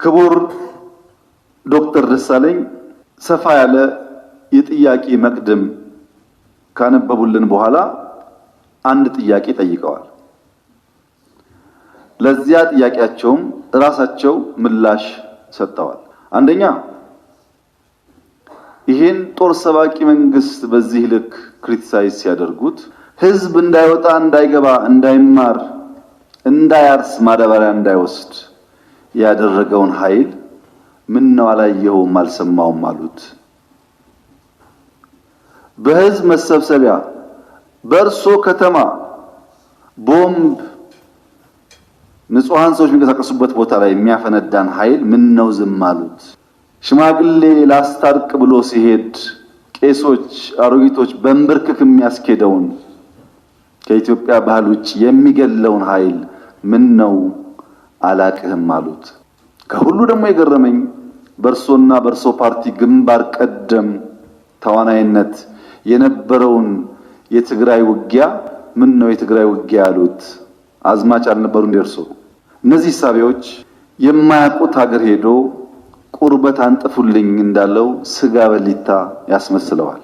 ክቡር ዶክተር ደሳለኝ ሰፋ ያለ የጥያቄ መቅድም ካነበቡልን በኋላ አንድ ጥያቄ ጠይቀዋል። ለዚያ ጥያቄያቸውም ራሳቸው ምላሽ ሰጥተዋል። አንደኛ ይሄን ጦር ሰባቂ መንግስት በዚህ ልክ ክሪቲሳይዝ ሲያደርጉት ህዝብ እንዳይወጣ፣ እንዳይገባ፣ እንዳይማር፣ እንዳያርስ፣ ማዳበሪያ እንዳይወስድ ያደረገውን ኃይል ምን ነው አላየውም አልሰማውም አሉት። በህዝብ መሰብሰቢያ በእርሶ ከተማ ቦምብ ንጹሃን ሰዎች የሚንቀሳቀሱበት ቦታ ላይ የሚያፈነዳን ኃይል ምን ነው ዝም አሉት? ሽማግሌ ላስታርቅ ብሎ ሲሄድ ቄሶች፣ አሮጊቶች በእንብርክክ የሚያስኬደውን ከኢትዮጵያ ባህል ውጭ የሚገለውን ኃይል ምን ነው አላቅህም አሉት። ከሁሉ ደግሞ የገረመኝ በእርሶና በእርሶ ፓርቲ ግንባር ቀደም ተዋናይነት የነበረውን የትግራይ ውጊያ ምን ነው የትግራይ ውጊያ አሉት? አዝማች አልነበሩ እንደርሶ? እነዚህ ሳቢዎች የማያውቁት ሀገር ሄዶ ቁርበት አንጥፉልኝ እንዳለው ስጋ በሊታ ያስመስለዋል።